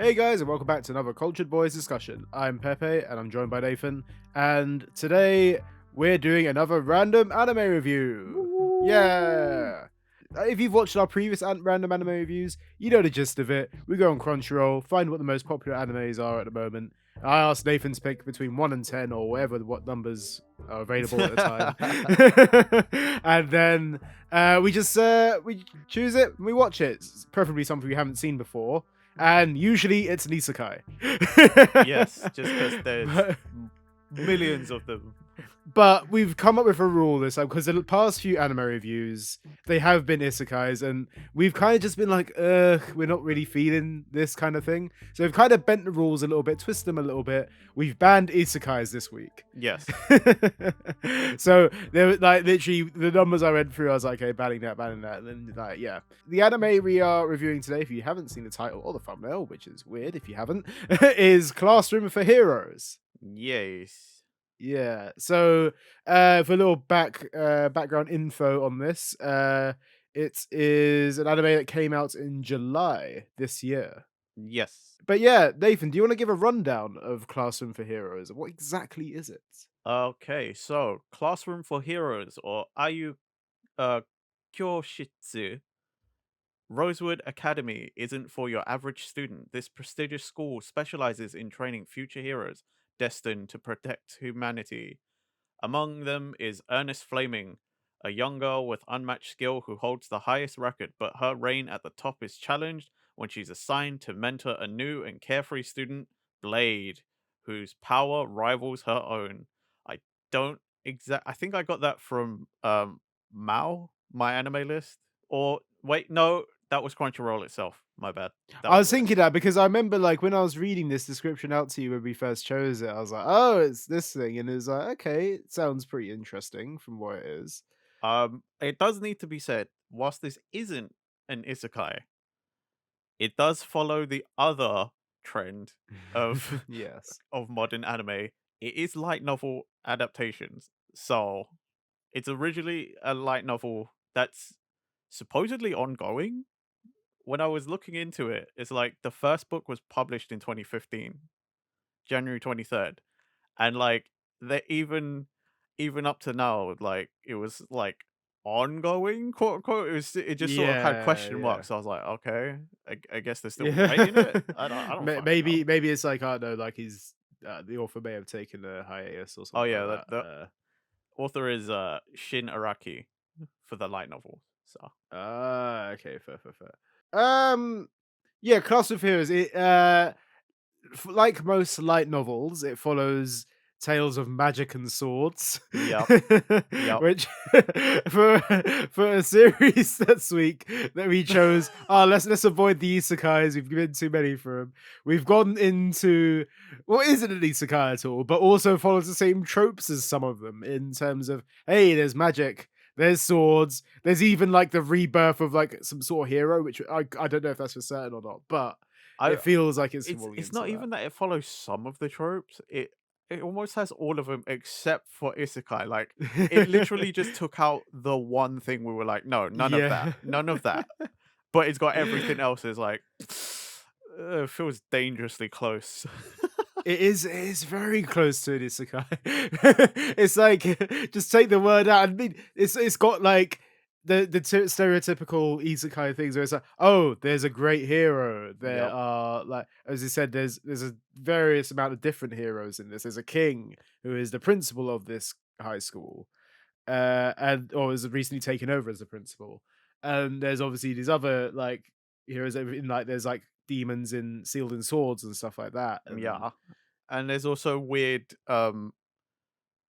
Hey guys, and welcome back to another Cultured Boys discussion. I'm Pepe, and I'm joined by Nathan. And today we're doing another random anime review. Woo! Yeah. If you've watched our previous random anime reviews, you know the gist of it. We go on Crunchyroll, find what the most popular animes are at the moment. I asked Nathan to pick between 1 and 10 or what numbers are available at the time. And then we choose it and we watch it. It's preferably something we haven't seen before. And usually it's an isekai. Yes, just because there's but, millions of them. but we've come up with a rule this time because the past few anime reviews they have been isekais, and we've kind of just been like, we're not really feeling this kind of thing. So we've kind of bent the rules a little bit, twist them a little bit. We've banned isekais this week. Yes. So there were like literally the numbers I went through, I was like, okay, banning that, and then like, yeah. The anime we are reviewing today, if you haven't seen the title or the thumbnail, which is weird if you haven't, is Classroom for Heroes. Yes. Yeah. So for a little background info on this, it is an anime that came out in July this year. Yes. But yeah, Nathan, do you want to give a rundown of Classroom for Heroes? What exactly is it? Okay, so Classroom for Heroes, or Ayu Kyoshitsu, Rosewood Academy isn't for your average student. This prestigious school specializes in training future heroes destined to protect humanity. Among them is Ernest Flaming, a young girl with unmatched skill who holds the highest record, but her reign at the top is challenged when she's assigned to mentor a new and carefree student, Blade, whose power rivals her own. I don't I think I got that from Mao, my anime list. Or wait, no, that was Crunchyroll itself. My bad. That I was was the list. thinking that because I remember like when I was reading this description out to you when we first chose it, I was like, oh, it's this thing. And it was like, okay, it sounds pretty interesting from what it is. It does need to be said, whilst this isn't an isekai, it does follow the other trend of Yes. of modern anime. It is light novel adaptations. So it's originally a light novel that's supposedly ongoing. When I was looking into it, it's like the first book was published in 2015, January 23rd. And like they even up to now, like it was like ongoing, quote unquote. It just sort of had Yeah, question yeah. marks. So I was like, okay, I guess they're still writing Yeah. it. I don't fucking know. Maybe it's like, I don't know, like he's the author may have taken a hiatus or Oh something yeah, like the that. author is Shin Araki for the light novel. So Okay, fair. Yeah, Class of Heroes. Like most light novels, it follows tales of magic and swords, yep, yep. which for for a series this week that we chose. Let's avoid the isekais. We've given too many for them. We've gone into what isn't an isekai at all, but also follows the same tropes as some of them in terms of hey, there's magic. There's swords. There's even like the rebirth of like some sort of hero, which I don't know if that's for certain or not, but I it feels like it's it's falling it's into not that. even that it follows some of the tropes. It almost has all of them except for isekai. Like it literally just took out the one thing we were like, no, none of that, Yeah. none of that. But it's got everything else. Is like it feels dangerously close. It is very close to an isekai. It's like just take the word out. I mean, it's got like the stereotypical isekai things where it's like, oh, there's a great hero. There Yep. are like, as you said, there's a various amount of different heroes in this. There's a king who is the principal of this high school, and or has recently taken over as the principal. And there's obviously these other like heroes in like there's like demons in sealed in swords and stuff like that. And Yeah. And there's also weird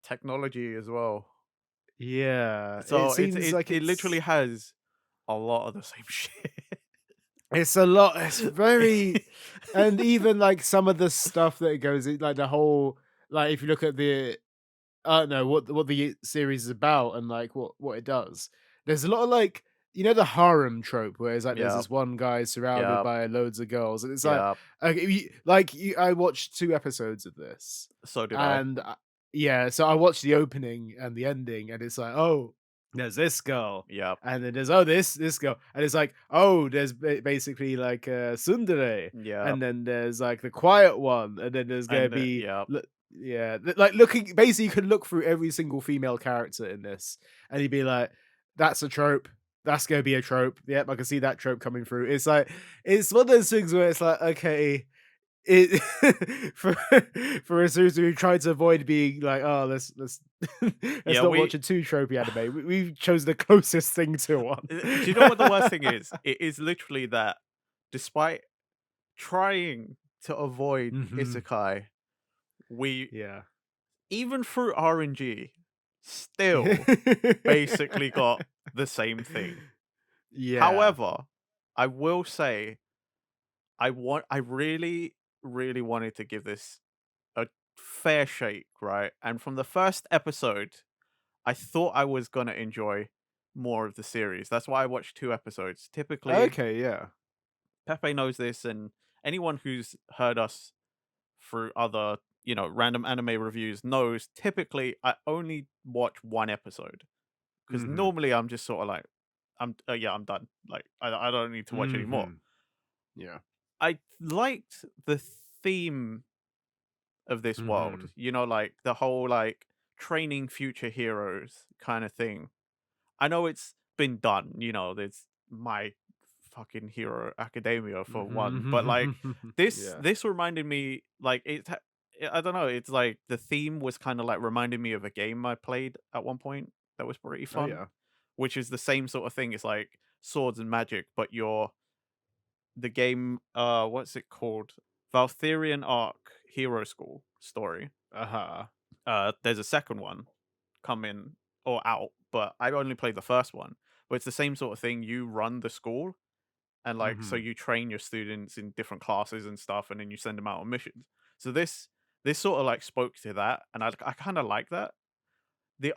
technology as well. yeah, it So seems like it literally has a lot of the same shit. it's a lot. It's very, and even like some of the stuff that it goes in, like the whole, like if you look at the, I don't know what the series is about and like what it does. There's a lot of like the harem trope where it's like there's Yep. this one guy surrounded Yep. by loads of girls, and it's like Yep. okay, I watched 2 episodes of this, So did I. and yeah, so I watched the opening and the ending, and it's like oh. there's this girl, Yep. and then there's oh this girl, and it's like oh there's basically like Sundere, Yep. and then there's like the quiet one, and then there's gonna And be yep. yeah like looking basically you can look through every single female character in this, and you'd be like that's a trope. That's gonna be a trope. Yep, I can see that trope coming through. It's like it's one of those things where it's like, okay, it for for a series we tried to avoid being like, oh, let's let's Yeah, not we watch a too tropey anime. We chose the closest thing to one. do you know what the worst thing is? It is literally that despite trying to avoid Hmm. isekai, we Yeah. even through RNG still basically got the same thing. Yeah. However, I will say I really, really wanted to give this a fair shake, right? And from the first episode, I thought I was gonna enjoy more of the series. That's why I watched 2 episodes. Typically, Okay. Yeah. Pepe knows this, and anyone who's heard us through other, random anime reviews knows typically I only watch 1 episode because Hmm. normally I'm just sort of like, yeah, I'm done. Like, I don't need to watch anymore. Hmm. Yeah. I liked the theme of this world, Hmm. like the whole like training future heroes kind of thing. I know it's been done, there's My Fucking Hero Academia for one, but like Hmm. this Yeah. this reminded me like I don't know, it's like the theme was kind of like reminding me of a game I played at one point that was pretty Oh fun, yeah. which is the same sort of thing. It's like swords and magic, but you're the game what's it called? Valtherian Arc Hero School story. Uh huh. There's a second one coming or out, but I only played the first one. But it's the same sort of thing. You run the school, and like so Hmm. you train your students in different classes and stuff, and then you send them out on missions. So this sort of like spoke to that, and I kind of like that. The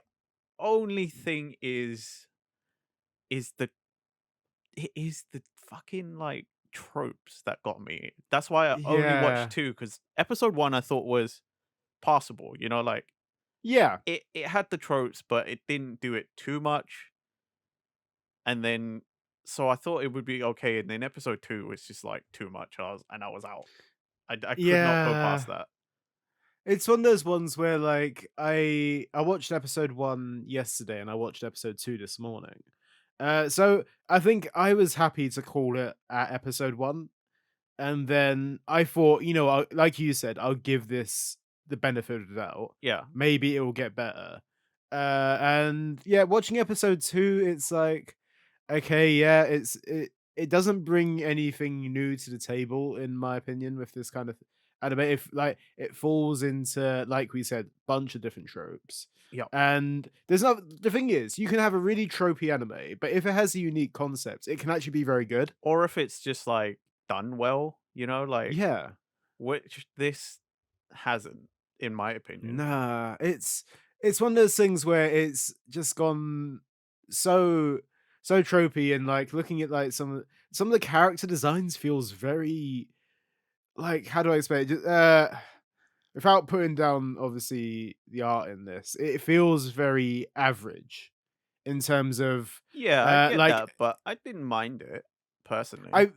only thing is the is the fucking like tropes that got me. That's why I only watched Yeah. two because episode one I thought was passable. Like Yeah. it had the tropes, but it didn't do it too much. And then so I thought it would be okay, and then episode 2 was just, like, too much, I was out. I could not go past Yeah. that. It's one of those ones where like I watched episode 1 yesterday and I watched episode 2 this morning. So I think I was happy to call it at episode 1, and then I thought, like you said, I'll give this the benefit of the doubt. Yeah. Maybe it will get better. And yeah, watching episode 2, it's like okay, yeah, it doesn't bring anything new to the table, in my opinion, with this kind of anime. If like it falls into, like we said, bunch of different tropes. Yep. And there's not the thing is, you can have a really tropey anime, but if it has a unique concept, it can actually be very good. Or if it's just, like, done well, like, Yeah. which this hasn't, in my opinion. Nah, it's one of those things where it's just gone so so tropey, and like looking at like some of the character designs feels very like how do I explain it? Without putting down obviously the art in this, it feels very average in terms of Yeah, I get like that, but I didn't mind it, personally. I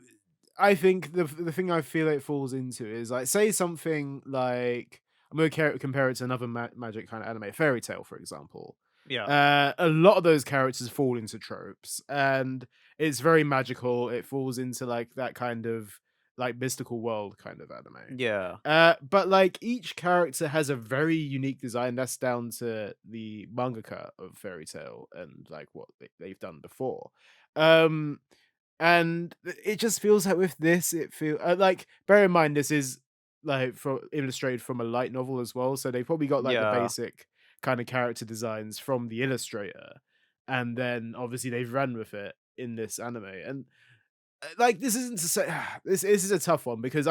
I think the thing I feel it falls into is like say something like I'm gonna compare it to another magic kind of anime, Fairy Tale, for example. Yeah. A lot of those characters fall into tropes, and it's very magical. It falls into like that kind of like mystical world kind of anime. Yeah. But like each character has a very unique design. That's down to the mangaka of Fairy Tale and like what they've done before. Um, and it just feels like with this, it feel like bear in mind this is like illustrated from a light novel as well, so they probably got like the Yeah. basic kind of character designs from the illustrator, and then obviously they've run with it in this anime. And like this isn't to say this is a tough one because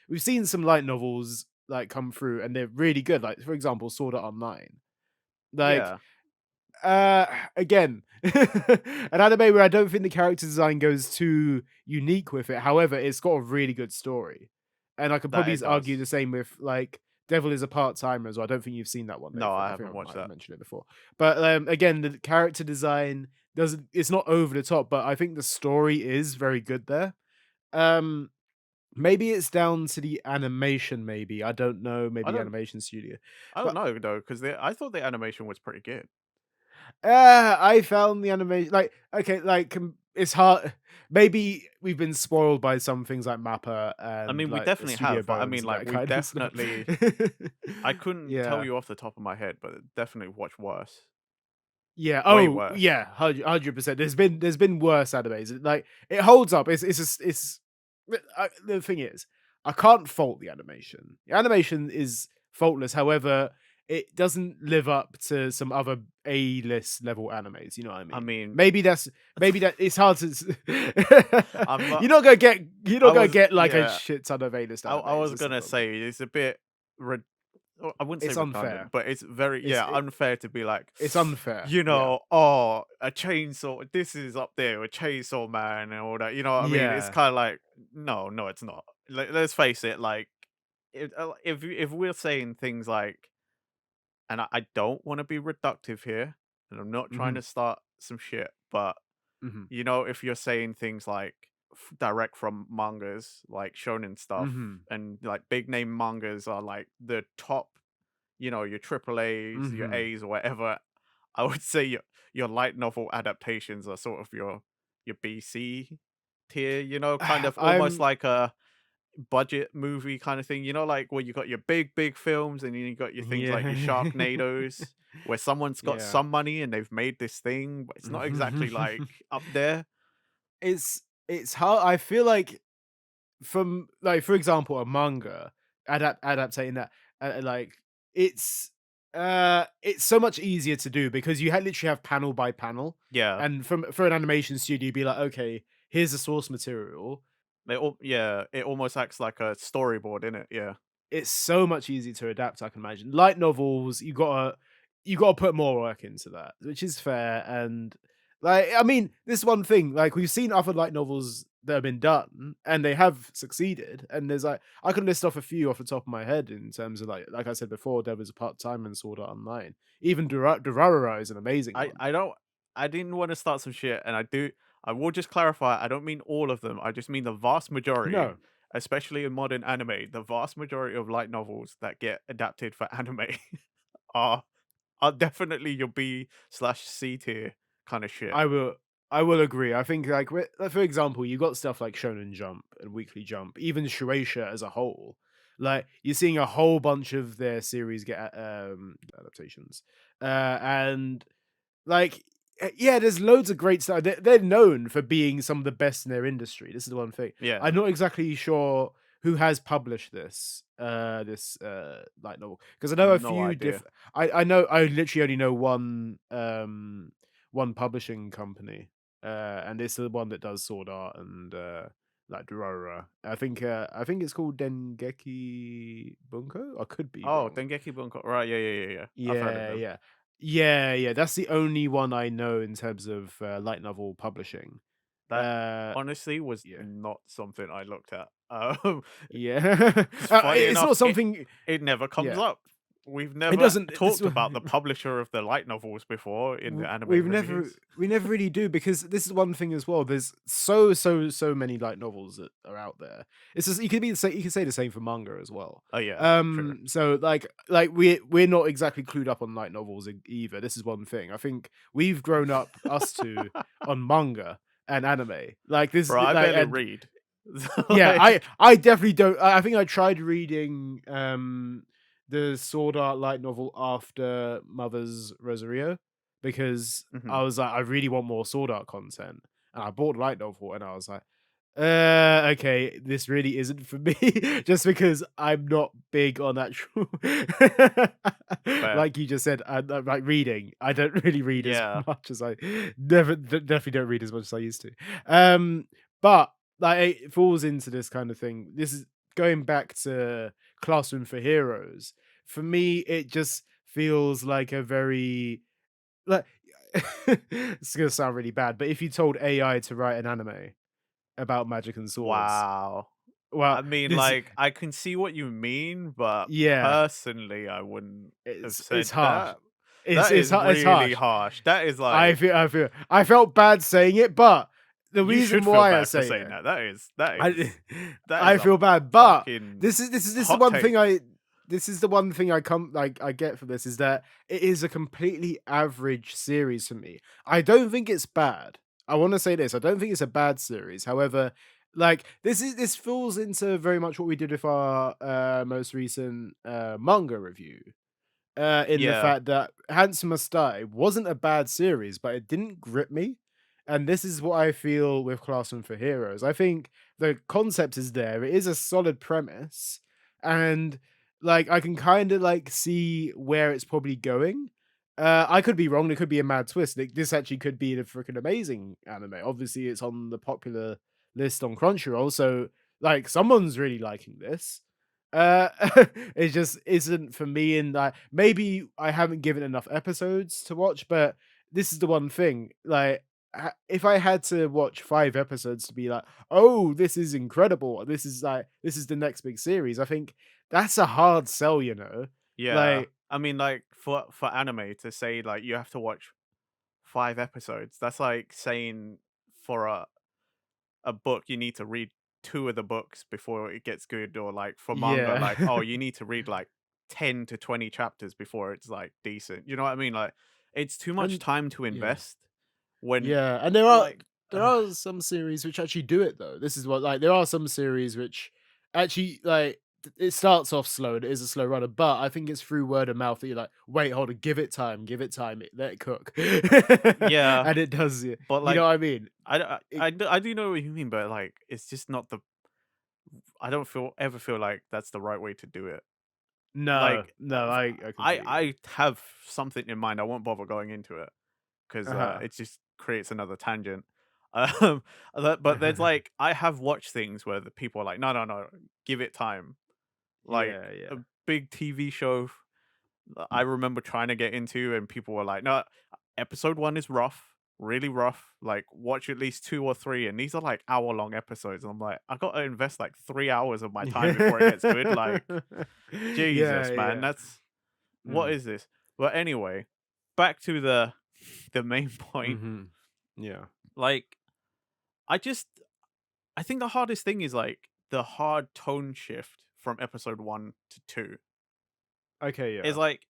we've seen some light novels like come through and they're really good. Like for example, Sword Art Online. Like Yeah. again, an anime where I don't think the character design goes too unique with it. However, it's got a really good story, and I could That probably it argue does. the same with like Devil is a part-timer as well. I don't think you've seen that one, No, Nathan. I I think haven't I watched might have that. mentioned it before. But, again, the character design doesn't it's not over the top, but I think the story is very good there. Um, maybe it's down to the animation, maybe. I don't know, I maybe the don't animation studio. I don't But know though, because I thought the animation was pretty good. I found the animation like okay, like it's hard. Maybe we've been spoiled by some things like Mappa I and mean, we like definitely Studio have, but I Bones mean, and like, that we've kind of stuff. definitely I couldn't tell Yeah. you off the top of my head, but definitely watch worse. Yeah. Way Oh, worse. yeah. 100%. There's been worse animes. Like it holds up. It's. The thing is, I can't fault the animation. The animation is faultless. However, it doesn't live up to some other A-list level animes. You know what I I mean? mean, Maybe that it's hard to. I'm not You're not I gonna was get like a yeah, shit ton of A-list I animes. was This is gonna the thing. say it's a bit re I wouldn't say It's redundant, unfair. but it's very It's yeah, unfair to be like, it's unfair. you Yeah. know, "Oh, a chainsaw this is up there with Chainsaw Man," and all that, you know what I mean? It's Yeah. kinda like, no, no, it's not. Let's face it, like, if we're saying things like and I don't wanna be reductive here, and I'm not trying Hmm. to start some shit, but, Hmm. you know, if you're saying things like direct from mangas, like shonen stuff, Hmm. and, like, big name mangas are, like, the top, you know, your triple A's, your Hmm. A's or whatever, I would say your light novel adaptations are sort of your BC tier, you know, kind of almost I'm like a budget movie kind of thing, you know, like where you got your big films and then you got your things like your yeah. Sharknadoes, where someone's got Yeah. some money and they've made this thing, but it's not exactly like up there. It's hard. I feel like from like for example a manga adapting that like it's it's so much easier to do because you literally have panel by panel, Yeah, and from for an animation studio, you'd be like, okay, here's the source material. yeah, it almost acts like a storyboard in it. Yeah, It's so much easier to adapt, I can imagine. Light novels, you gotta put more work into that, which is fair. And like, I mean, this one thing, like we've seen other light novels that have been done and they have succeeded. And there's like I can list off a few off the top of my head in terms of like I said before, there was a part time and Sword Art Online. Even Durarara is an amazing I one. I don't I didn't want to start some shit, and I will just clarify. I don't mean all of them. I just mean the vast majority, No, especially in modern anime. The vast majority of light novels that get adapted for anime are are definitely your B slash C tier kind of shit. I will I will agree. I think like for example, you got stuff like Shonen Jump and Weekly Jump, even Shueisha as a whole. Like you're seeing a whole bunch of their series get adaptations. And like yeah, there's loads of great stuff. They're known for being some of the best in their industry. This is the one thing. Yeah, I'm not exactly sure who has published this light novel because I know a no few idea. I know I literally only know one publishing company, and it's the one that does Sword Art and like Durarara. I think it's called Dengeki Bunko. I could be Oh, wrong. Dengeki Bunko. Right, yeah. I've heard of Yeah, them. yeah, yeah. That's the only one I know in terms of light novel publishing. That Uh, honestly was yeah, not something I looked at. yeah. 'Cause funny It's not enough, something. it never comes Yeah, up. We've it never doesn't. This talked about the publisher of the light novels before in the anime reviews. we never really do because this is one thing as well. There's so many light novels that are out there. It's just you can say the same for manga as well. Oh yeah, true. So like we're not exactly clued up on light novels either. This is one thing. I think we've grown up us two on manga and anime. Like this Bro, I like barely and read. yeah, Like, I definitely don't. I think I tried reading the Sword Art light novel after Mother's Rosario because I mhm. was like, I really want more Sword Art content, and I bought the light novel, and I was like, okay, this really isn't for me, just because I'm not big on actual, Fair. like you just said, like reading. I don't really read as Yeah. much as I definitely don't read as much as I used to. But like it falls into this kind of thing. This is going back to Classroom for Heroes. For me, it just feels like a very like it's gonna sound really bad, but if you told AI to write an anime about magic and swords, Wow. Well, I mean, this like, I can see what you mean, but yeah, personally, I wouldn't have it's said harsh. that. That is It's really harsh. harsh. That is like I felt bad saying it, but the you reason should feel why I bad for say saying it, that. That is that I is that is I a feel bad, but fucking this is the hot one take. thing this is the one thing I come like I get from this is that it is a completely average series for me. I don't think it's bad. I want to say this. I don't think it's a bad series. However, like this falls into very much what we did with our most recent manga review in the Yeah, fact that Handsome Must Die wasn't a bad series, but it didn't grip me. And this is what I feel with Classroom for Heroes. I think the concept is there. It is a solid premise, and like I can kind of like see where it's probably going. I could be wrong. It could be a mad twist. Like, this actually could be a freaking amazing anime. Obviously, it's on the popular list on Crunchyroll, so like someone's really liking this. Uh, it just isn't for me, and maybe I haven't given enough episodes to watch, but this is the one thing, like, if I had to watch 5 episodes to be like, "Oh, this is incredible. This is the next big series," I think that's a hard sell, you know? yeah. Like I mean, like for anime to say like you have to watch 5 episodes. That's like saying for a book you need to read two of the books before it gets good, or like for manga, yeah. like oh you need to read like 10 to 20 chapters before it's like decent. You know what I mean? Like it's too much And time to yeah. invest when Yeah, and like there are some series which actually do it though. This is what like there are some series which actually like it starts off slow and it is a slow runner, but I think it's through word of mouth that you're like, wait, hold on, give it time, let it cook, yeah, and it does. but You know like what I mean? It, I do know what you mean, but like it's just not the I don't feel ever feel like that's the right way to do it. no, Like no, I completely I agree. have something in mind. I won't bother going into it because Uh it just creates another tangent. Um, but there's huh. like I have watched things where the people are like, no, no, no, give it time. Like Yeah, a yeah. big TV show I remember trying to get into, and people were like, no, episode one is rough, really rough. Like watch at least two or three, and these are like hour-long episodes. And I'm like, I got to invest like 3 hours of my time before it gets good. Like Yeah, Jesus, man, yeah. that's what Mm. is this? But anyway, back to the main point. Hmm. Yeah. Like, I just I think the hardest thing is like the hard tone shift from episode one to two. Okay. Is Yeah. like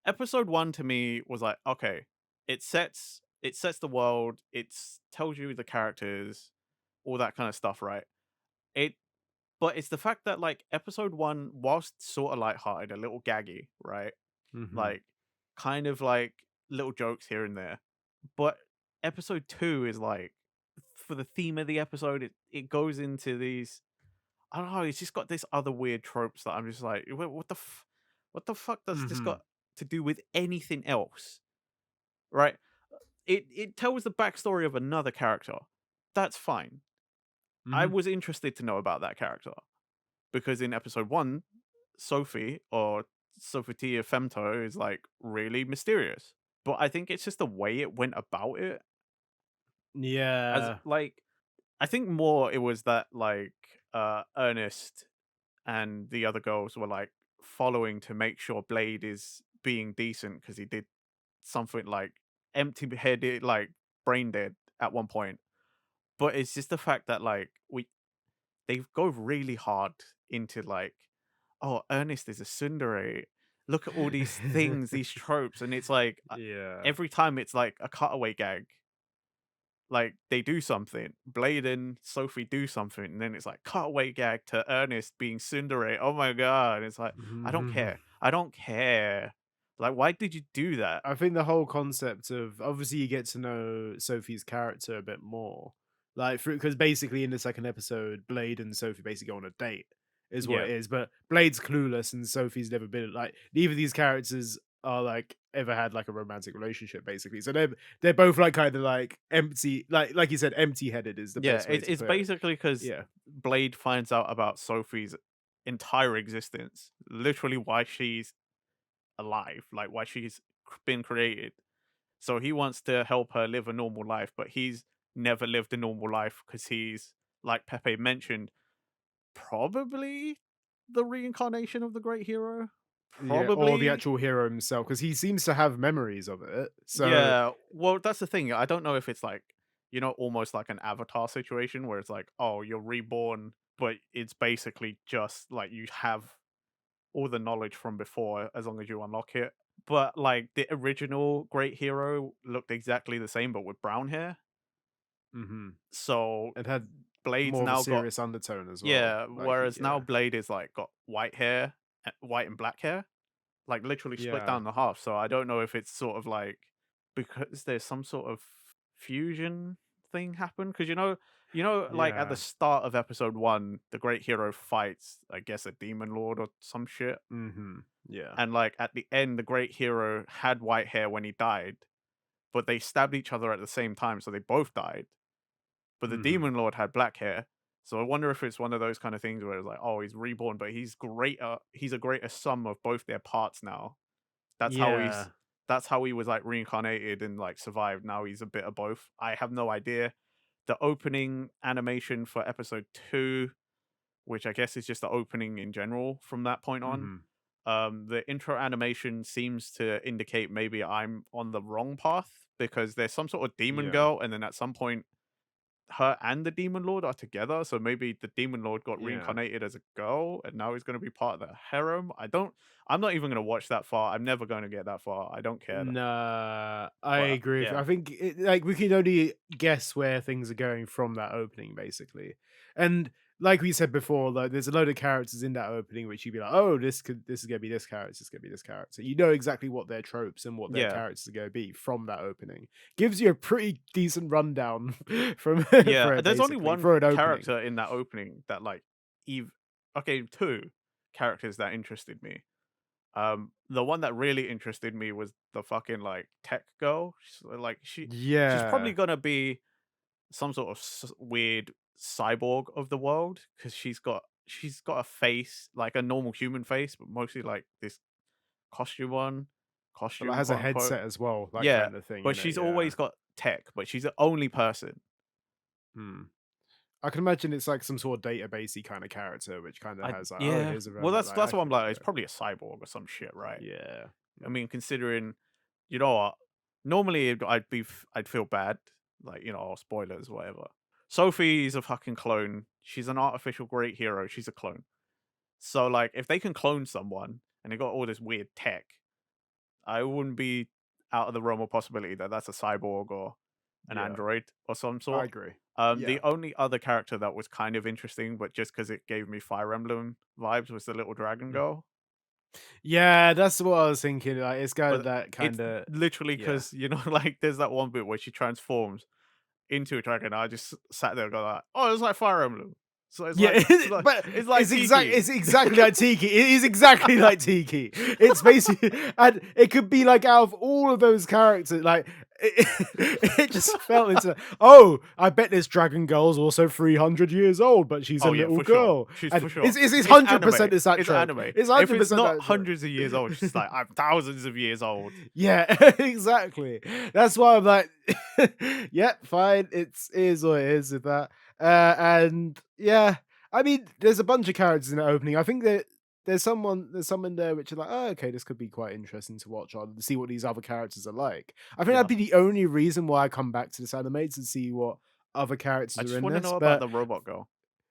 episode one to me was like, okay, it sets the world, it's tells you the characters, all that kind of stuff, right? It but it's the fact that like episode one, whilst sort of lighthearted, a little gaggy, right? Hmm. Like kind of like little jokes here and there. But episode 2 is like for the theme of the episode, it goes into these I don't know, it's just got this other weird tropes that I'm just like, what the fuck does this Mhm. got to do with anything else?" Right? It tells the backstory of another character. That's fine. I Mhm. was interested to know about that character because in episode 1, Sophie or Sophitia Femto is like really mysterious. But I think it's just the way it went about it as Yeah. like I think more it was that like Ernest and the other girls were like following to make sure Blade is being decent because he did something like empty headed, like brain dead at one point. But it's just the fact that like they go really hard into like, oh, Ernest is a tsundere. Look at all these things, these tropes, and it's like Yeah. every time it's like a cutaway gag. Like they do something, Blade and Sophie do something, and then it's like cutaway gag to Ernest being tsundere. Oh my god! It's like I don't Mhm. care. I don't care. Like, why did you do that? I think the whole concept of obviously you get to know Sophie's character a bit more, like because basically in the second episode, Blade and Sophie basically go on a date, is what Yeah, it is. But Blade's clueless and Sophie's never been like neither of these characters are like ever had like a romantic relationship basically. So they're both like kind of like empty, like you said, empty headed is the yeah. best way to It's put it. basically because Yeah. Blade finds out about Sophie's entire existence, literally why she's alive, like why she's been created. So he wants to help her live a normal life, but he's never lived a normal life because he's like Pepe mentioned. probably the reincarnation of the great hero. Yeah, or the Probably. actual hero himself, because he seems to have memories of it. So, Yeah. Well, that's the thing. I don't know if it's like, almost like an avatar situation where it's like, oh, you're reborn, but it's basically just like you have all the knowledge from before as long as you unlock it. But like the original great hero looked exactly the same, but with brown hair. hmm, So it had Blade's more of a now got, serious undertone as well. yeah, Like, whereas now yeah, Blade is like got white hair, white and black hair, like literally split yeah, down the half. So I don't know if it's sort of like because there's some sort of fusion thing happened because like at the yeah, start of episode 1, the great hero fights, I guess, a demon lord or some shit. yeah, And like at the end, the great hero had white hair when he died, but they stabbed each other at the same time, so they both died. But the hmm, demon lord had black hair. So I wonder if it's one of those kind of things where it's like, oh, he's reborn, but he's greater. He's a greater sum of both their parts now. That's how he's. yeah. That's how he was like reincarnated and like survived. Now he's a bit of both. I have no idea. The opening animation for episode 2, which I guess is just the opening in general from that point on. Hmm. The intro animation seems to indicate maybe I'm on the wrong path because there's some sort of demon Yeah, girl, and then at some point, her and the demon lord are together. So maybe the demon lord got yeah. reincarnated as a girl, and now he's going to be part of the harem. I don't. I'm not even going to watch that far. I'm never going to get that far. I don't care. Nah, I But agree with you. yeah, I think like we can only guess where things are going from that opening, basically. And like we said before, like there's a load of characters in that opening which you'd be like, oh, this is gonna be this character, this is gonna be this character. You know exactly what their tropes and what their yeah, characters are gonna be from that opening. Gives you a pretty decent rundown from yeah. for it, There's only basically, one for an opening. character in that opening that like, Eve. Okay, two characters that interested me. The one that really interested me was the fucking like tech girl. She's probably Yeah. gonna be some sort of weird cyborg of the world because she's got a face like a normal human face, but mostly like this costume one, But like costume has a quote unquote. headset as well, that Yeah, kind of thing, but in it, she's yeah. always got tech, but she's the only person. Hmm. I can imagine it's like some sort of databasey kind of character, which kind of I has like, oh, Yeah. here's a Well, random that's like that's what I'm like. It's yeah, probably a cyborg or some shit, right? yeah, I yeah, mean, considering, you know what? Normally, I'd feel bad, like oh, spoilers, whatever. Sophie is a fucking clone. She's an artificial great hero. She's a clone. So, like, if they can clone someone and they got all this weird tech, I wouldn't be out of the realm of possibility that that's a cyborg or an yeah. android or some I sort. agree. The Yeah, only other character that was kind of interesting, but just because it gave me Fire Emblem vibes, was the little dragon mm. girl. Yeah, that's what I was thinking. Like, it's got But that it's kind of literally yeah. because like there's that one bit where she transforms into a dragon. I just sat there and go like, "Oh, it's like Fire Emblem." So it's Yeah, like but it's like Tiki. it's exactly like Tiki. It is exactly like Tiki. It's basically, and it could be like out of all of those characters, like it just fell into. Oh, I bet this dragon girl's also 300 years old, but she's a Oh yeah, little for sure. girl, She's and for sure. it's It's 100% anime. it's that It's trope. anime. It's If it's 100% not that trope. hundreds of years old, she's like I'm thousands of years old. Yeah, exactly. That's why I'm like, yeah, fine. It is what it is with that. And yeah, I mean, there's a bunch of characters in the opening. I think that there's someone there which is like, oh, okay, this could be quite interesting to watch on to see what these other characters are like. I think that'd Yeah. be the only reason why I come back to this anime to see what other I characters are just in want to this. know about But the robot girl.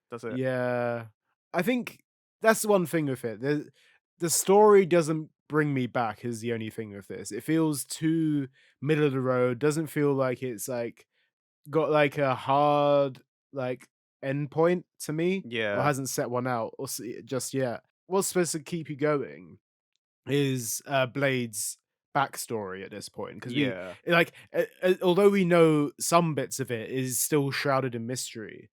That's it. yeah, I think that's the one thing with it. The story doesn't bring me back is the only thing with this. It feels too middle of the road. Doesn't feel like it's like got like a hard like end point to me, or Yeah. hasn't set one out just yet. What's supposed to keep you going is Blade's backstory at this point, because we Yeah. like although we know some bits of it is still shrouded in mystery,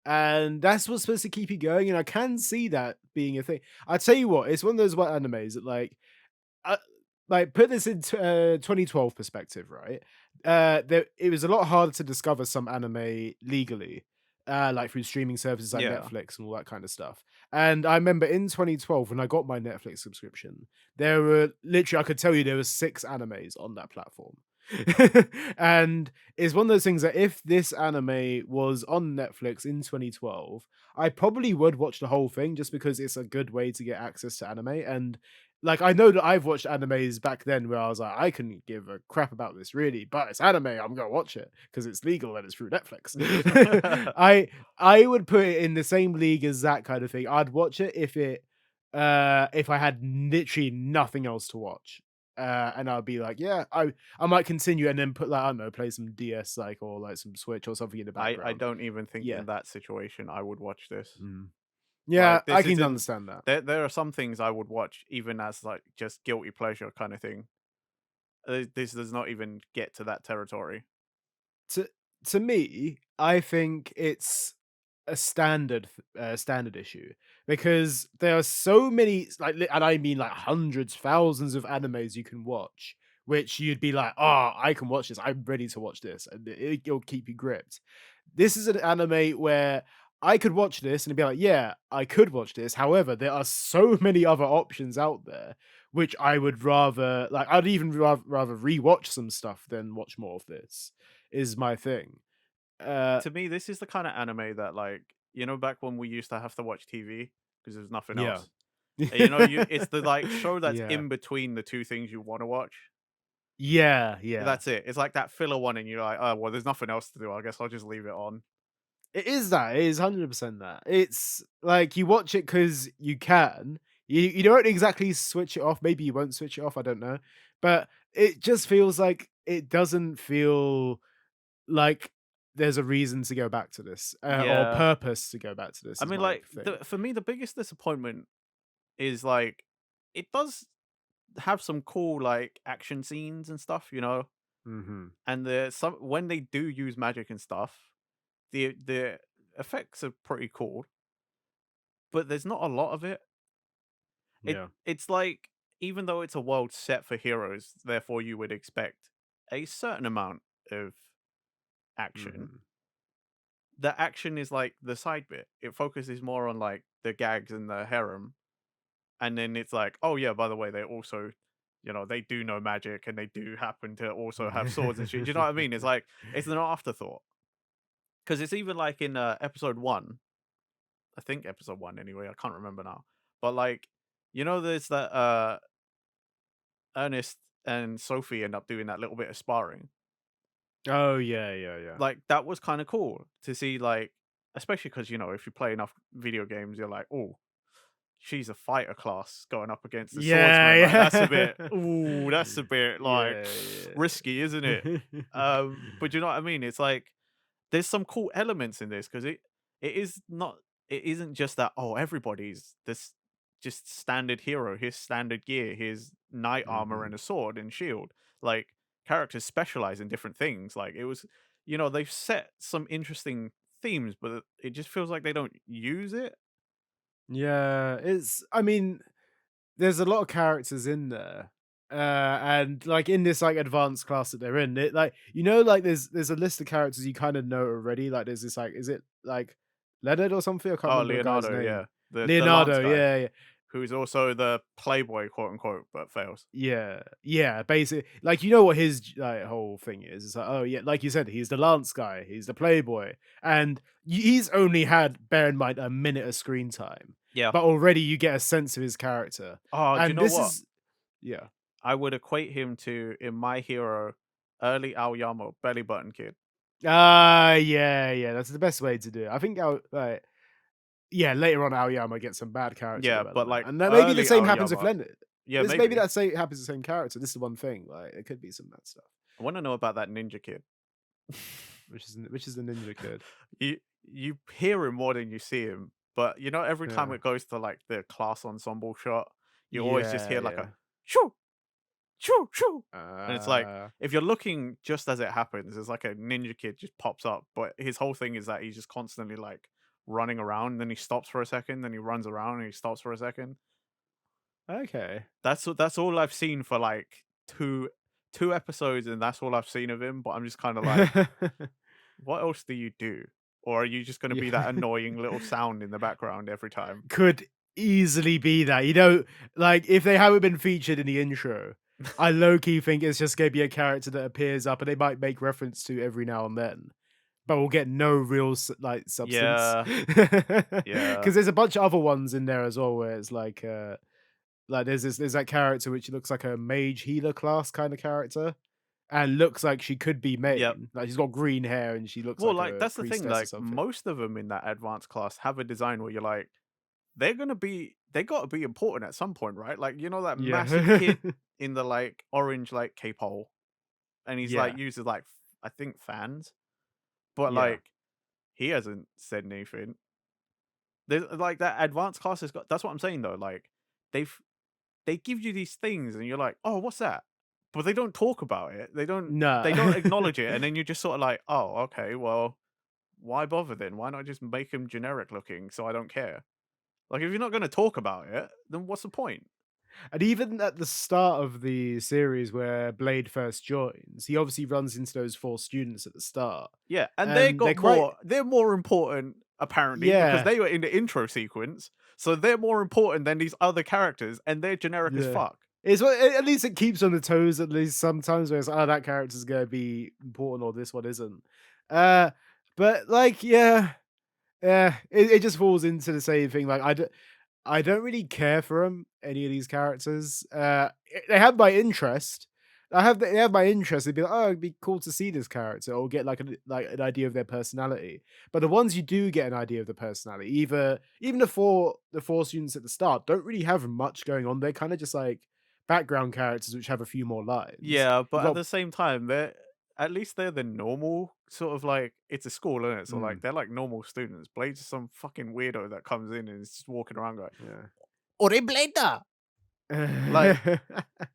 and that's what's supposed to keep you going. And I can see that being a thing. I tell you what, it's one of those what animes that uh, like put this into 2012 perspective, right? There, it was a lot harder to discover some anime legally, like through streaming services like Yeah. Netflix and all that kind of stuff. And I remember in 2012 when I got my Netflix subscription, there were literally I could tell you there were 6 animes on that platform. And it's one of those things that if this anime was on Netflix in 2012, I probably would watch the whole thing just because it's a good way to get access to anime. And like I know that I've watched animes back then where I was like, I couldn't give a crap about this really, but it's anime, I'm gonna watch it because it's legal and it's through Netflix. I I would put it in the same league as that kind of thing. I'd watch it if I had literally nothing else to watch. And I'll be like, yeah, I might continue and then put like, I don't know, play some DS like or like some Switch or something in the I background. don't even think Yeah. in that situation I would watch this. Mm. Yeah, Like I this can isn't understand that. there are some things I would watch even as like just guilty pleasure kind of thing. This does not even get to that territory. To to me, I think it's a standard issue because there are so many and I mean like hundreds, thousands of animes you can watch, which you'd be like, "Oh, I can watch this. I'm ready to watch this," and it'll keep you gripped. This is an anime where I could watch this and be like, "Yeah, I could watch this." However, there are so many other options out there, which I would rather like. I'd even rather rewatch some stuff than watch more of this. Is my thing. Uh, To me, this is the kind of anime that like back when we used to have to watch TV because there's nothing yeah. else. You it's the like show that's Yeah. in between the two things you want to watch. Yeah, yeah. That's it. It's like that filler one, and you're like, oh well, there's nothing else to do. I guess I'll just leave it on. It is that. It is 100% that. It's like you watch it because you can. You don't exactly switch it off. Maybe you won't switch it off, I don't know. But it just feels like it doesn't feel like there's a reason to go back to this, or Yeah, purpose to go back to this I is mean, my like thing. for me, the biggest disappointment is like it does have some cool like action scenes and stuff, Mhm. and the some when they do use magic and stuff, the effects are pretty cool, but there's not a lot of it. Yeah. It's like even though it's a world set for heroes, therefore you would expect a certain amount of action. Mhm. The action is like the side bit. It focuses more on like the gags and the harem, and then it's like, oh yeah, by the way, they also, they do know magic and they do happen to also have swords and shit. Do you know what I mean? It's like it's an afterthought because it's even like in episode one, I think episode one anyway. I can't remember now, but like, there's that Ernest and Sophie end up doing that little bit of sparring. Oh, yeah, yeah, yeah. Like that was kind of cool to see, like, especially because if you play enough video games, you're like, oh, she's a fighter class going up against the swordsman. Like that's a bit, Yeah, ooh, that's a bit like yeah. risky, isn't it? Yeah, But you know what I mean? It's like there's some cool elements in this because it is not it isn't just that everybody's this just standard hero, his standard gear, his knight armor Mhm. and a sword and shield. Like characters specialize in different things. Like it was, they've set some interesting themes, but it just feels like they don't use it. Yeah, I mean, there's a lot of characters in there. And like in this like advanced class that they're in, like like there's a list of characters you kind of know already. Like there's this like is it like Leonard or something? I can't Oh, remember the guy's Leonardo, name. yeah, the Lance Leonardo, guy, yeah, yeah. who's also the playboy, quote unquote, but fails. Yeah, yeah, basically, like, what his like, whole thing is. It's like, oh, yeah, like you said, he's the Lance guy, he's the playboy, and he's only had, bear in mind, a minute of screen time, Yeah. but already you get a sense of his character, Oh, do you and know this what? is yeah. I would equate him to in My Hero, early Aoyama, belly button kid. Ah, yeah, yeah, that's the best way to do it. I think yeah, later on, Aoyama gets some bad character Yeah, but development, like and then maybe the early same happens with Aoyama. Leonard. Yeah, This maybe maybe. that same happens with the same character. This is the one thing, like, it could be some bad stuff. I want to know about that ninja kid. Which is the ninja kid. You hear him more than you see him, but every time Yeah. it goes to like the class ensemble shot, you always just Yeah, hear like a yeah. shoo shoo shoo, and it's like Uh, if you're looking just as it happens, there's like a ninja kid just pops up, but his whole thing is that he's just constantly like running around, then he stops for a second, then he runs around, and he stops for a second. okay. That's all I've seen for like two episodes, and that's all I've seen of him. But I'm just kind of like, what else do you do? Or are you just going to be Yeah. that annoying little sound in the background every time? Could easily be that. Like, if they haven't been featured in the intro, I low key think it's just gonna be a character that appears up and they might make reference to every now and then, but we'll get no real like substance. Yeah, yeah, Because there's a bunch of other ones in there as well where it's like there's that character which looks like a mage healer class kind of character and looks like she could be yep. main. Like she's got green hair and she looks Well, like like, a that's the thing, priestess or like, something. most of them in that advanced class have a design where you're like, they gotta be important at some point, right? Like, that massive Yeah. kid in the, like, orange, like, cape hole, and he's, like, Yeah. uses, like, I think fans, but, Yeah. like, he hasn't said anything. There's like, that advanced class has got that's what I'm saying, though, like, they've they give you these things and you're like, "Oh, what's that?" But they don't talk about it. They don't Nah. acknowledge it, and then you're just sort of like, "Oh, okay, well, why bother then? Why not just make him generic looking so I don't care?" Like, if you're not gonna talk about it, then what's the point? And even at the start of the series where Blade first joins, he obviously runs into those 4 students at the start, Yeah, and and they're quite they're more important apparently because yeah, they were in the intro sequence, so they're more important than these other characters, and they're generic as yeah. fuck. It's what at least it keeps on the toes at least sometimes where it's, "Oh, that character's gonna be important or this one isn't." Uh, but, like, yeah, it just falls into the same thing, like, I don't really care for them, any of these characters. They have my interest. They have my interest. They'd be like, "Oh, it'd be cool to see this character," or get like an idea of their personality. But the ones you do get an idea of the personality, even the four students at the start don't really have much going on. They're kind of just like background characters which have a few more lines. Yeah, You but at got the same time, at least they're the normal sort of like it's a school, isn't it? So like mm, they're like normal students. Blade's just some fucking weirdo that comes in and is just walking around going, yeah. "Ore Blade da!" Like,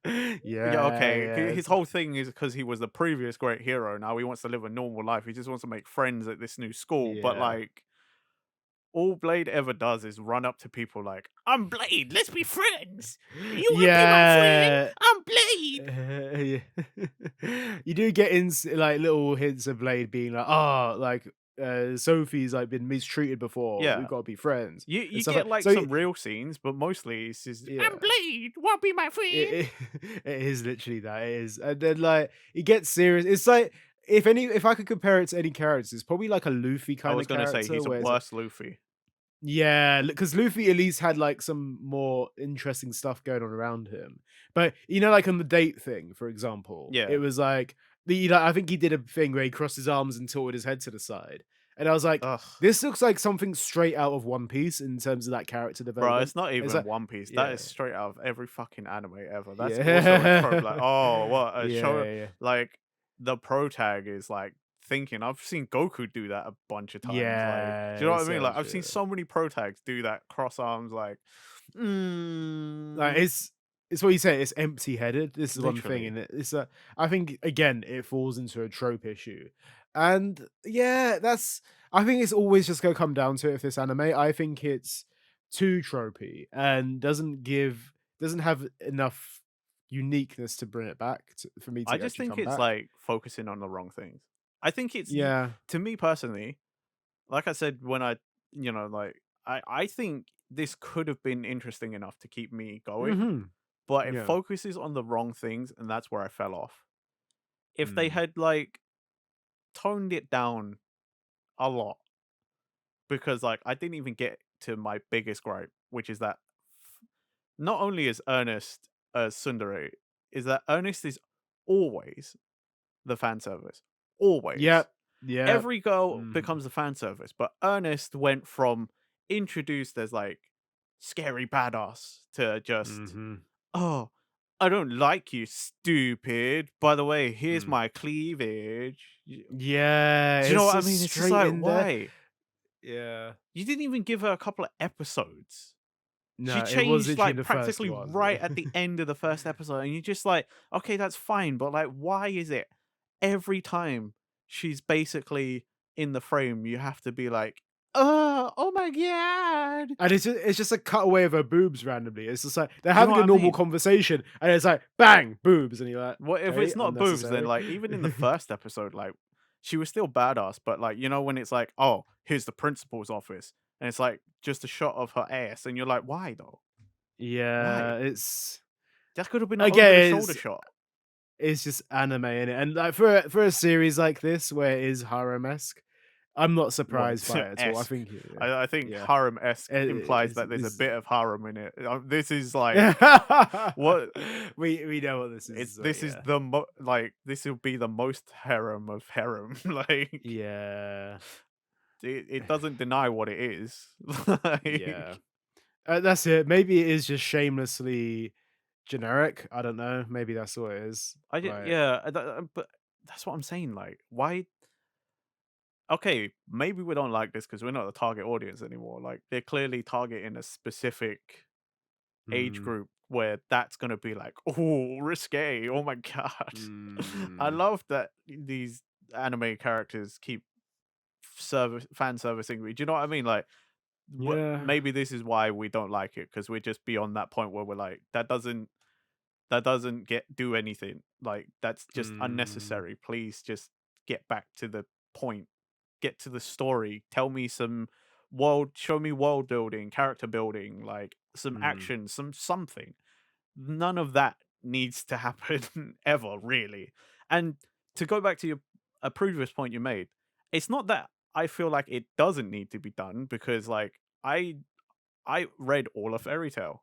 Yeah, yeah, okay. yeah. His whole thing is because he was the previous great hero. Now he wants to live a normal life. He just wants to make friends at this new school. But Yeah. like, all Blade ever does is run up to people like, "I'm Blade. Let's be friends. You want to be my friend? Yeah. I'm Blade." Yeah. You do get like little hints of Blade being like, "Oh, like Sophie's like been mistreated before. We've Yeah, got to be friends and you stuff get like." like So some real scenes, but mostly it's just, "I'm yeah, Blade. Want to be my friend?" it, it is literally that. It is, and then like it gets serious. It's like if I could compare it to any characters, it's probably like a Luffy I kind was of gonna say character he's a where it's like, worse Luffy. yeah, because Luffy at least had like some more interesting stuff going on around him. But like on the date thing, for example, it Yeah. was like I think he did a thing where he crossed his arms and tilted his head to the side, and I was like, Ugh. this looks like something straight out of One Piece in terms of that character Bro, development. it's not It's even like, One Piece. That yeah, is straight out of every fucking anime ever. That's also a trope. Like, yeah, oh, what a show! yeah, Like the pro tag is like thinking. I've seen Goku do that a bunch of times. Like, do you know yeah, what I mean? so Like, I've seen true. so many pro tags do that cross arms. Like, Like, mm, it's what you say, it's empty-headed. This is one thing, literally. and it's a I think again, it falls into a trope issue. And yeah, I think it's always just gonna come down to it with this anime. I think it's too tropey and doesn't have enough uniqueness to bring it back for me I to just actually think come it's back. like focusing on the wrong things. I think Yeah. to me personally, like I said when like I think this could have been interesting enough to keep me going, Mhm. but it Yeah. focuses on the wrong things and that's where I fell off. If they Mm. had like toned it down a lot, because like I didn't even get to my biggest gripe, which is that not only is Ernest Sundere, is that Ernest is always the fan service. Always. Yep. Yep. Every girl Mhm. becomes a fan service, but Ernest went from introduced as like scary badass to just, Mhm. oh, I don't like you, stupid. By the way, here's Mm. my cleavage. Yeah, Do you know it's what I just mean? It's just straight like, in there. why? Yeah. You didn't even give her a couple of episodes. She No, it was changed literally in like the first practically one. right at the end of the first episode, and you're just like, okay, that's fine, but like, why is it every time she's basically in the frame, you have to be like, oh my god. And it's just a cutaway of her boobs randomly. It's just like they're Do you know having what a I normal mean? conversation, and it's like bang, boobs, and you're like, What if okay, it's not boobs? Then unnecessary. like even in the first episode, like she was still badass, but like when it's like, oh, here's the principal's office, and it's like just a shot of her ass, and you're like, why though? Yeah, Why? That could have been an I over get the it, shoulder shot. it's just anime in it, and like for a series like this where it is harem-esque, I'm not Well, surprised it's by it at all. I esque. think yeah, I think yeah. harem-esque implies Is that there's a is bit of harem in it. This is like what we know what this is, it's. so This is yeah. the like this will be the most harem of harem. Like Yeah, it doesn't deny what it is. yeah. Like That's it. Maybe it is just shamelessly generic. I don't know. Maybe that's what it is. Like, yeah, but that's what I'm saying. Like why? Okay, maybe we don't like this because we're not the target audience anymore. Like they're clearly targeting a specific age mm, group where that's gonna be like, oh, risque. Oh my god. I mm, love that these anime characters keep fan servicing me. Do you know what I mean? Like what yeah, maybe this is why we don't like it because we're just beyond that point where we're like, that doesn't get do anything. Like that's just mm, unnecessary. Please just get back to the point. Get to the story. Tell me some show me world building, character building, like some mm, action, something. None of that needs to happen ever, really. And to go back to a previous point you made, it's not that I feel like it doesn't need to be done because like I read all of Fairy Tale.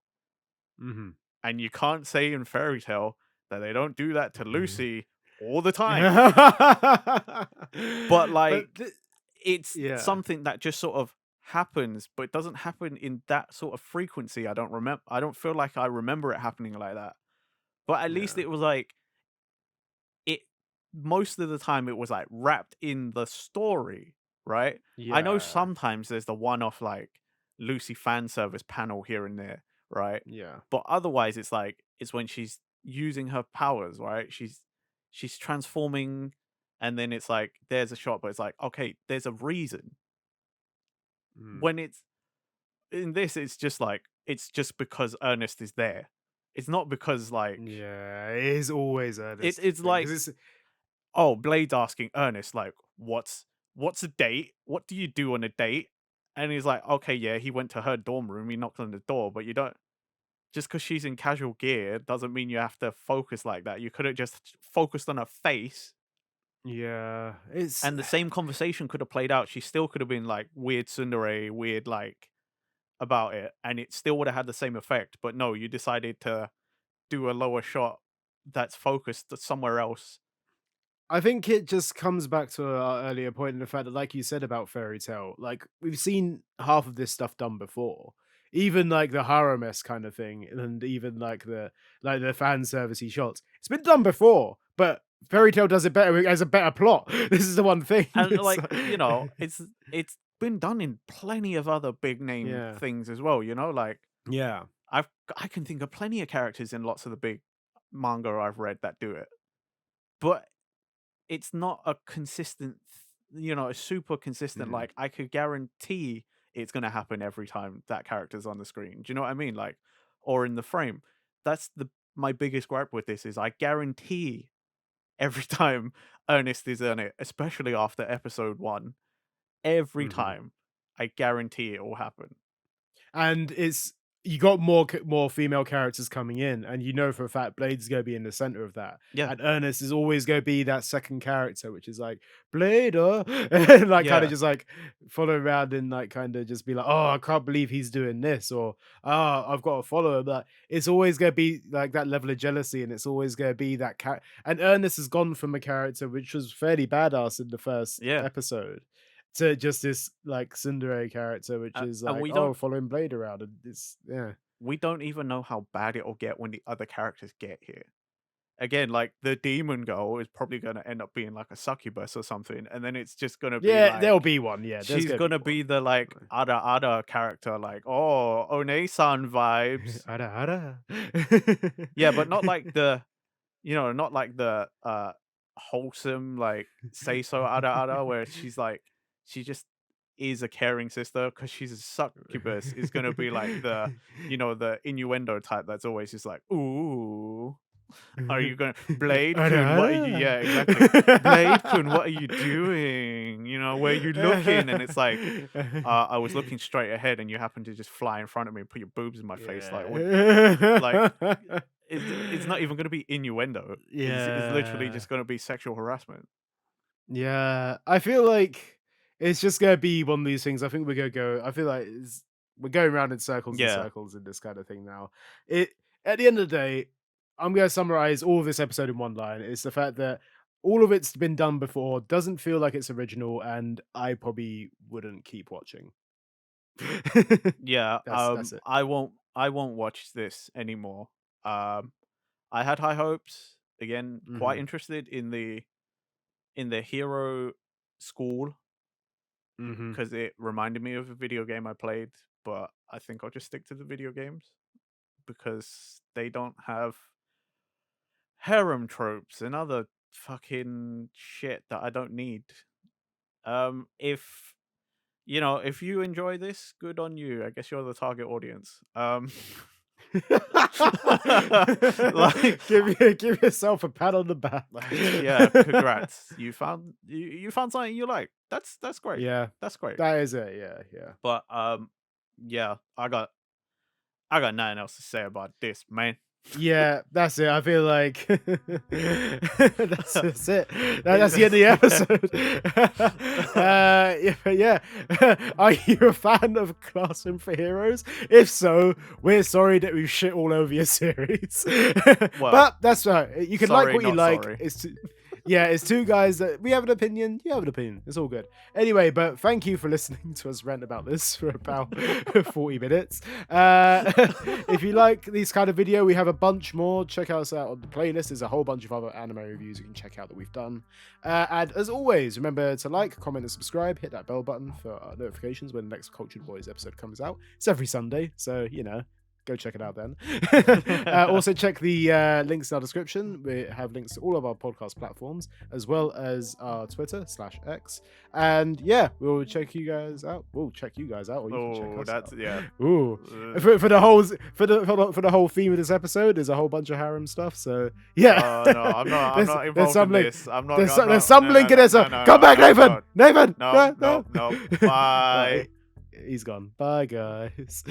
mhm, And you can't say in Fairy Tale that they don't do that to mhm. Lucy all the time. But But like th it's yeah, something that just sort of happens, but it doesn't happen in that sort of frequency. I don't feel like I remember it happening like that. But at least yeah, it was like it most of the time it was like wrapped in the story, right? I know yeah, sometimes there's the one-off like Lucy fan service panel here and there, right? yeah, But otherwise it's like it's when she's using her powers, right? She's transforming and then it's like there's a shot, but it's like, okay, there's a reason. mm, When it's in this, it's just like it's just because Ernest is there. It's not because like yeah, it is always Ernest it's thing like, because it's oh, Blade's asking Ernest, like, what's a date? What do you do on a date? And he's like, okay, yeah, he went to her dorm room, he knocked on the door, but you don't just because she's in casual gear doesn't mean you have to focus like that. You could have just focused on her face yeah, it's and the same conversation could have played out. She still could have been like weird tsundere, weird like about it, and it still would have had the same effect. But no, you decided to do a lower shot that's focused somewhere else. I think it just comes back to our earlier point in the fact that, like you said about Fairy Tale, like we've seen half of this stuff done before. Even like the harem-esque kind of thing, and even like the fan servicey shots. It's been done before, but Fairy Tale does it better. It has a better plot. This is the one thing. And, It's like, you know, it's been done in plenty of other big name yeah, things as well, you know? Like, yeah, I can think of plenty of characters in lots of the big manga I've read that do it. But it's not a consistent a super consistent, mm, like, I could guarantee it's gonna happen every time that character's on the screen. Do you know what I mean? Like, or in the frame. That's my biggest gripe with this is I guarantee every time Ernest is in it, especially after episode 1. Every mhm. time, I guarantee it will happen. And it's you got more female characters coming in, and you know for a fact Blade's gonna be in the center of that, Yeah, and Ernest is always gonna be that second character, which is like Blade, and like kind of yeah, just like follow around and like kind of just be like, oh, I can't believe he's doing this, or I've got to follow him. Like it's always gonna be like that level of jealousy, and it's always gonna be that cat. And Ernest has gone from a character which was fairly badass in the first yeah. episode to just this like tsundere character, which is And like, oh, following Blade around, and it's yeah, we don't even know how bad it'll get when the other characters get here. Again, like, the demon girl is probably gonna end up being like a succubus or something, and then it's just gonna be yeah, there'll like be one, yeah, there's she's gonna be gonna one. be the, like, Ada character, like, "Oh, One-san vibes." Ara, ara. Yeah, but not like the not like the, wholesome, like, say so Ada where she's like she just is a caring sister because she's a succubus is gonna be like the innuendo type that's always just like, "Ooh, are you gonna Ara, Blade-kun, what are you" yeah, exactly. "Blade-kun, what are you ara. doing? Where you looking?" And it's like, I was looking straight ahead and you happen to just fly in front of me and put your boobs in my face, like, what like, Yeah. it's not even going to be innuendo. It's literally Yeah. just going to be sexual harassment. Yeah, I feel like it's just gonna be one of these things. I think we're gonna go. I feel like we're going around in circles and Yeah, circles in this kind of thing now. It At the end of the day, I'm gonna summarize all of this episode in one line. It's the fact that all of it's been done before, doesn't feel like it's original, and I probably wouldn't keep watching. yeah. That's it. I won't watch this anymore. Um, I had high hopes. Again, quite Hmm. interested in the hero school Hmm. because it reminded me of a video game I played. But I think I'll just stick to the video games because they don't have harem tropes and other fucking shit that I don't need. If if you enjoy this, good on you. I guess you're the target audience. Like, Give yourself a pat on the back. yeah, congrats. You found something you like. That's great. Yeah, That's great. that is it. Yeah, yeah. But yeah, I got nothing else to say about this, man. Yeah, that's it. I feel like that's it. That's the end of the episode. Yeah. Are you a fan of Classroom for Heroes? If so, we're sorry that we've shit all over your series. Well, But that's right. You can like sorry, what you not like. sorry. It's two guys that we have an opinion. You have an opinion. It's all good. Anyway, but thank you for listening to us rant about this for about 40 minutes. If you like these kind of video, we have a bunch more. Check us out on the playlist. There's a whole bunch of other anime reviews you can check out that we've done. And as always, remember to like, comment, and subscribe. Hit that bell button for notifications when the next Cultured Boys episode comes out. It's every Sunday, so go check it out then. Also, check the links in our description. We have links to all of our podcast platforms, as well as our Twitter/X. And yeah, we'll check you guys out. We'll check you guys out, or you can check Oh, us that's out. yeah. Ooh, Uh, for the whole theme of this episode, there's a whole bunch of harem stuff. So yeah, no, I'm not. I'm There's- not there's involved some in link. this. I'm not. There's some link in there. So come back, Nathan. Nathan. No. Bye. He's gone. Bye, guys.